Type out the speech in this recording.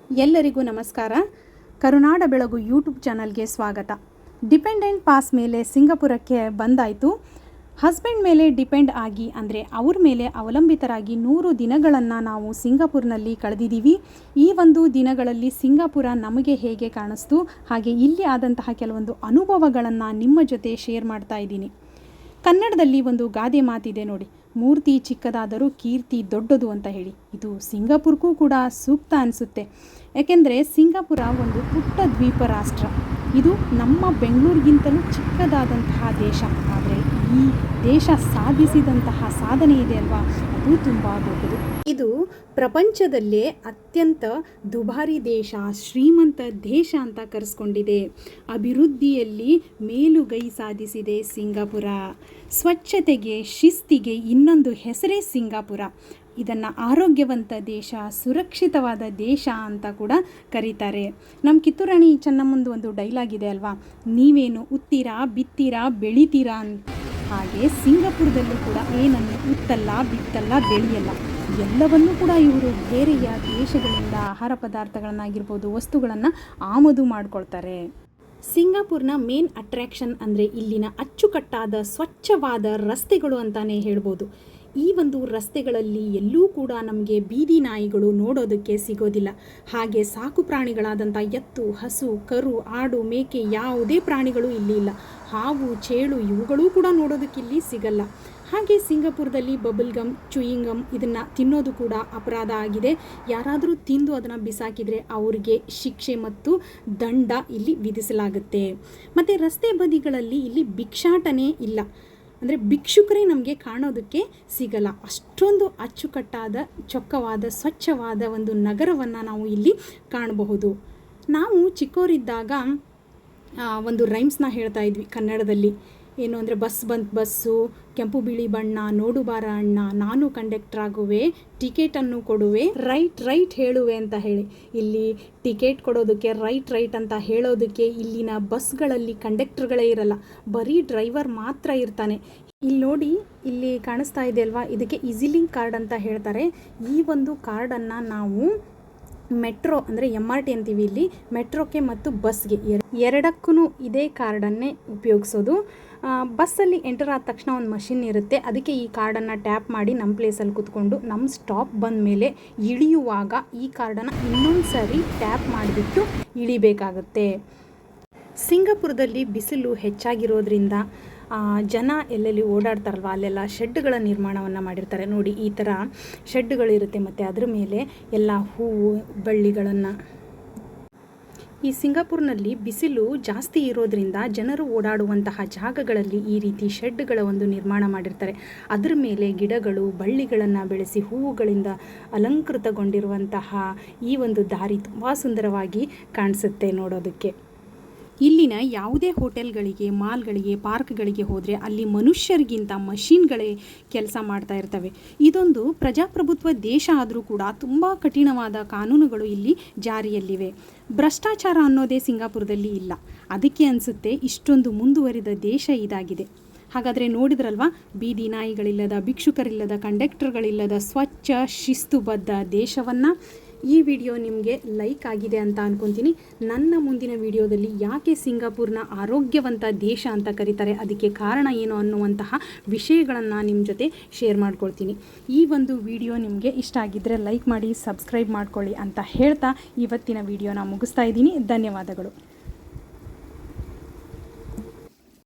ಎಲ್ಲರಿಗೂ ನಮಸ್ಕಾರ. ಕರುನಾಡ ಬೆಳಗು ಯೂಟ್ಯೂಬ್ ಚಾನಲ್ಗೆ ಸ್ವಾಗತ. ಡಿಪೆಂಡೆಂಟ್ ಪಾಸ್ ಮೇಲೆ ಸಿಂಗಾಪುರಕ್ಕೆ ಬಂದಾಯಿತು. ಹಸ್ಬೆಂಡ್ ಮೇಲೆ ಡಿಪೆಂಡ್ ಆಗಿ ಅಂದರೆ ಅವ್ರ ಮೇಲೆ ಅವಲಂಬಿತರಾಗಿ 100 ದಿನಗಳನ್ನು ನಾವು ಸಿಂಗಾಪುರ್ನಲ್ಲಿ ಕಳೆದಿದ್ದೀವಿ. ಈ ಒಂದು ದಿನಗಳಲ್ಲಿ ಸಿಂಗಾಪುರ ನಮಗೆ ಹೇಗೆ ಕಾಣಿಸ್ತು, ಹಾಗೆ ಇಲ್ಲಿ ಆದಂತಹ ಕೆಲವೊಂದು ಅನುಭವಗಳನ್ನು ನಿಮ್ಮ ಜೊತೆ ಶೇರ್ ಮಾಡ್ತಾ ಇದ್ದೀನಿ. ಕನ್ನಡದಲ್ಲಿ ಒಂದು ಗಾದೆ ಮಾತಿದೆ ನೋಡಿ, ಮೂರ್ತಿ ಚಿಕ್ಕದಾದರೂ ಕೀರ್ತಿ ದೊಡ್ಡದು ಅಂತ ಹೇಳಿ. ಇದು ಸಿಂಗಾಪುರ್ಗೂ ಕೂಡ ಸೂಕ್ತ ಅನಿಸುತ್ತೆ. ಯಾಕೆಂದರೆ ಸಿಂಗಾಪುರ ಒಂದು ಪುಟ್ಟ ದ್ವೀಪ ರಾಷ್ಟ್ರ. ಇದು ನಮ್ಮ ಬೆಂಗಳೂರಿಗಿಂತಲೂ ಚಿಕ್ಕದಾದಂತಹ ದೇಶ. ಆದರೆ ಈ ದೇಶ ಸಾಧಿಸಿದಂತಹ ಸಾಧನೆ ಇದೆ ಅಲ್ವಾ, ಅದು ತುಂಬ ದೊಡ್ಡದು. ಇದು ಪ್ರಪಂಚದಲ್ಲೇ ಅತ್ಯಂತ ದುಬಾರಿ ದೇಶ, ಶ್ರೀಮಂತ ದೇಶ ಅಂತ ಕರೆಸ್ಕೊಂಡಿದೆ. ಅಭಿವೃದ್ಧಿಯಲ್ಲಿ ಮೇಲುಗೈ ಸಾಧಿಸಿದೆ ಸಿಂಗಾಪುರ. ಸ್ವಚ್ಛತೆಗೆ, ಶಿಸ್ತಿಗೆ ಇನ್ನೊಂದು ಹೆಸರೇ ಸಿಂಗಾಪುರ. ಇದನ್ನು ಆರೋಗ್ಯವಂತ ದೇಶ, ಸುರಕ್ಷಿತವಾದ ದೇಶ ಅಂತ ಕೂಡ ಕರೀತಾರೆ. ನಮ್ಮ ಕಿತ್ತೂರಾಣಿ ಚೆನ್ನಮ್ಮಂದು ಒಂದು ಡೈಲಾಗ್ ಇದೆ ಅಲ್ವಾ, ನೀವೇನು ಉತ್ತೀರಾ, ಬಿತ್ತೀರಾ, ಬೆಳಿತೀರಾ ಅಂತ. ಹಾಗೆ ಸಿಂಗಾಪುರದಲ್ಲೂ ಕೂಡ ಏನನ್ನು ಉತ್ತಲ್ಲ, ಬಿತ್ತಲ್ಲ, ಬೆಳೆಯಲ್ಲ, ಎಲ್ಲವನ್ನೂ ಕೂಡ ಇವರು ಬೇರೆಯ ದೇಶಗಳಿಂದ ಆಹಾರ ಪದಾರ್ಥಗಳನ್ನಾಗಿರ್ಬೋದು, ವಸ್ತುಗಳನ್ನು ಆಮದು ಮಾಡ್ಕೊಳ್ತಾರೆ. ಸಿಂಗಾಪುರ್ನ ಮೇನ್ ಅಟ್ರ್ಯಾಕ್ಷನ್ ಅಂದರೆ ಇಲ್ಲಿನ ಅಚ್ಚುಕಟ್ಟಾದ ಸ್ವಚ್ಛವಾದ ರಸ್ತೆಗಳು ಅಂತಲೇ ಹೇಳ್ಬೋದು. ಈ ಒಂದು ರಸ್ತೆಗಳಲ್ಲಿ ಎಲ್ಲೂ ಕೂಡ ನಮಗೆ ಬೀದಿ ನಾಯಿಗಳು ನೋಡೋದಕ್ಕೆ ಸಿಗೋದಿಲ್ಲ. ಹಾಗೆ ಸಾಕು ಪ್ರಾಣಿಗಳಾದಂಥ ಎತ್ತು, ಹಸು, ಕರು, ಆಡು, ಮೇಕೆ ಯಾವುದೇ ಪ್ರಾಣಿಗಳು ಇಲ್ಲಿ ಇಲ್ಲ. ಹಾವು, ಚೇಳು ಇವುಗಳೂ ಕೂಡ ನೋಡೋದಕ್ಕಿಲ್ಲಿ ಸಿಗಲ್ಲ. ಹಾಗೆ ಸಿಂಗಾಪುರದಲ್ಲಿ ಬಬಲ್ ಗಮ್, ಚೂಯಿಂಗ್ ಗಮ್ ಇದನ್ನು ತಿನ್ನೋದು ಕೂಡ ಅಪರಾಧ ಆಗಿದೆ. ಯಾರಾದರೂ ತಿಂದು ಅದನ್ನು ಬಿಸಾಕಿದರೆ ಅವರಿಗೆ ಶಿಕ್ಷೆ ಮತ್ತು ದಂಡ ಇಲ್ಲಿ ವಿಧಿಸಲಾಗುತ್ತೆ. ಮತ್ತು ರಸ್ತೆ ಬದಿಗಳಲ್ಲಿ ಇಲ್ಲಿ ಭಿಕ್ಷಾಟನೆ ಇಲ್ಲ, ಅಂದರೆ ಭಿಕ್ಷುಕರೇ ನಮಗೆ ಕಾಣೋದಕ್ಕೆ ಸಿಗಲ್ಲ. ಅಷ್ಟೊಂದು ಅಚ್ಚುಕಟ್ಟಾದ, ಚೊಕ್ಕವಾದ, ಸ್ವಚ್ಛವಾದ ಒಂದು ನಗರವನ್ನು ನಾವು ಇಲ್ಲಿ ಕಾಣಬಹುದು. ನಾವು ಚಿಕ್ಕವರಿದ್ದಾಗ ಒಂದು ರೈಮ್ಸ್ನ ಹೇಳ್ತಾ ಇದ್ವಿ ಕನ್ನಡದಲ್ಲಿ. ಏನು ಅಂದರೆ, ಬಸ್ಸು ಕೆಂಪು ಬಿಳಿ ಬಣ್ಣ, ನೋಡು ಬಾರ ಅಣ್ಣ, ನಾನು ಕಂಡಕ್ಟರ್ ಆಗುವೆ, ಟಿಕೆಟನ್ನು ಕೊಡುವೆ, ರೈಟ್ ಹೇಳುವೆ ಅಂತ ಹೇಳಿ. ಇಲ್ಲಿ ಟಿಕೆಟ್ ಕೊಡೋದಕ್ಕೆ, ರೈಟ್ ಅಂತ ಹೇಳೋದಕ್ಕೆ ಇಲ್ಲಿನ ಬಸ್ಗಳಲ್ಲಿ ಕಂಡಕ್ಟರ್ಗಳೇ ಇರಲ್ಲ, ಬರೀ ಡ್ರೈವರ್ ಮಾತ್ರ ಇರ್ತಾನೆ. ಇಲ್ಲಿ ನೋಡಿ, ಇಲ್ಲಿ ಕಾಣಿಸ್ತಾ ಇದೆ ಅಲ್ವಾ, ಇದಕ್ಕೆ ಈಸಿಲಿಂಕ್ ಕಾರ್ಡ್ ಅಂತ ಹೇಳ್ತಾರೆ. ಈ ಒಂದು ಕಾರ್ಡನ್ನು ನಾವು ಮೆಟ್ರೋ ಅಂದರೆ MRT ಅಂತೀವಿ ಇಲ್ಲಿ, ಮೆಟ್ರೋಕ್ಕೆ ಮತ್ತು ಬಸ್ಗೆ ಎರಡಕ್ಕೂ ಇದೇ ಕಾರ್ಡನ್ನೇ ಉಪಯೋಗಿಸೋದು. ಬಸ್ಸಲ್ಲಿ ಎಂಟರ್ ಆದ ತಕ್ಷಣ ಒಂದು ಮಷಿನ್ ಇರುತ್ತೆ, ಅದಕ್ಕೆ ಈ ಕಾರ್ಡನ್ನು ಟ್ಯಾಪ್ ಮಾಡಿ ನಮ್ಮ ಪ್ಲೇಸಲ್ಲಿ ಕೂತ್ಕೊಂಡು ನಮ್ಮ ಸ್ಟಾಪ್ ಬಂದ ಮೇಲೆ ಇಳಿಯುವಾಗ ಈ ಕಾರ್ಡನ್ನು ಇನ್ನೊಂದು ಸರಿ ಟ್ಯಾಪ್ ಮಾಡಿಬಿಟ್ಟು ಇಳಿಬೇಕಾಗುತ್ತೆ. ಸಿಂಗಾಪುರದಲ್ಲಿ ಬಿಸಿಲು ಹೆಚ್ಚಾಗಿರೋದ್ರಿಂದ ಜನ ಎಲ್ಲೆಲ್ಲಿ ಓಡಾಡ್ತಾರಲ್ವ ಅಲ್ಲೆಲ್ಲ ಶೆಡ್ಗಳ ನಿರ್ಮಾಣವನ್ನು ಮಾಡಿರ್ತಾರೆ ನೋಡಿ. ಈ ಥರ ಶೆಡ್ಗಳಿರುತ್ತೆ ಮತ್ತು ಅದ್ರ ಮೇಲೆ ಎಲ್ಲ ಹೂವು ಬಳ್ಳಿಗಳನ್ನು. ಈ ಸಿಂಗಾಪುರ್ನಲ್ಲಿ ಬಿಸಿಲು ಜಾಸ್ತಿ ಇರೋದ್ರಿಂದ ಜನರು ಓಡಾಡುವಂತಹ ಜಾಗಗಳಲ್ಲಿ ಈ ರೀತಿ ಶೆಡ್ಗಳ ಒಂದು ನಿರ್ಮಾಣ ಮಾಡಿರ್ತಾರೆ. ಅದರ ಮೇಲೆ ಗಿಡಗಳು, ಬಳ್ಳಿಗಳನ್ನು ಬೆಳೆಸಿ ಹೂವುಗಳಿಂದ ಅಲಂಕೃತಗೊಂಡಿರುವಂತಹ ಈ ಒಂದು ದಾರಿ ತುಂಬ ಸುಂದರವಾಗಿ ಕಾಣಿಸುತ್ತೆ ನೋಡೋದಕ್ಕೆ. ಇಲ್ಲಿನ ಯಾವುದೇ ಹೋಟೆಲ್ಗಳಿಗೆ, ಮಾಲ್ಗಳಿಗೆ, ಪಾರ್ಕ್ಗಳಿಗೆ ಹೋದರೆ ಅಲ್ಲಿ ಮನುಷ್ಯರಿಗಿಂತ ಮಷೀನ್ಗಳೇ ಕೆಲಸ ಮಾಡ್ತಾ ಇರ್ತವೆ. ಇದೊಂದು ಪ್ರಜಾಪ್ರಭುತ್ವ ದೇಶ ಆದರೂ ಕೂಡ ತುಂಬ ಕಠಿಣವಾದ ಕಾನೂನುಗಳು ಇಲ್ಲಿ ಜಾರಿಯಲ್ಲಿವೆ. ಭ್ರಷ್ಟಾಚಾರ ಅನ್ನೋದೇ ಸಿಂಗಾಪುರದಲ್ಲಿ ಇಲ್ಲ. ಅದಕ್ಕೆ ಅನಿಸುತ್ತೆ ಇಷ್ಟೊಂದು ಮುಂದುವರಿದ ದೇಶ ಇದಾಗಿದೆ. ಹಾಗಾದರೆ ನೋಡಿದ್ರಲ್ವಾ, ಬೀದಿ ನಾಯಿಗಳಿಲ್ಲದ, ಭಿಕ್ಷುಕರಿಲ್ಲದ, ಕಂಡಕ್ಟರ್ಗಳಿಲ್ಲದ ಸ್ವಚ್ಛ ಶಿಸ್ತುಬದ್ಧ ದೇಶವನ್ನು. ಈ ವಿಡಿಯೋ ನಿಮಗೆ ಲೈಕ್ ಆಗಿದೆ ಅಂತ ಅಂದ್ಕೊತೀನಿ. ನನ್ನ ಮುಂದಿನ ವಿಡಿಯೋದಲ್ಲಿ ಯಾಕೆ ಸಿಂಗಾಪುರ್ನ ಆರೋಗ್ಯವಂತ ದೇಶ ಅಂತ ಕರೀತಾರೆ, ಅದಕ್ಕೆ ಕಾರಣ ಏನು ಅನ್ನುವಂತಹ ವಿಷಯಗಳನ್ನು ನಿಮ್ಮ ಜೊತೆ ಶೇರ್ ಮಾಡ್ಕೊಳ್ತೀನಿ. ಈ ಒಂದು ವಿಡಿಯೋ ನಿಮಗೆ ಇಷ್ಟ ಆಗಿದ್ದರೆ ಲೈಕ್ ಮಾಡಿ, ಸಬ್ಸ್ಕ್ರೈಬ್ ಮಾಡ್ಕೊಳ್ಳಿ ಅಂತ ಹೇಳ್ತಾ ಇವತ್ತಿನ ವಿಡಿಯೋನ ಮುಗಿಸ್ತಾ ಇದ್ದೀನಿ. ಧನ್ಯವಾದಗಳು.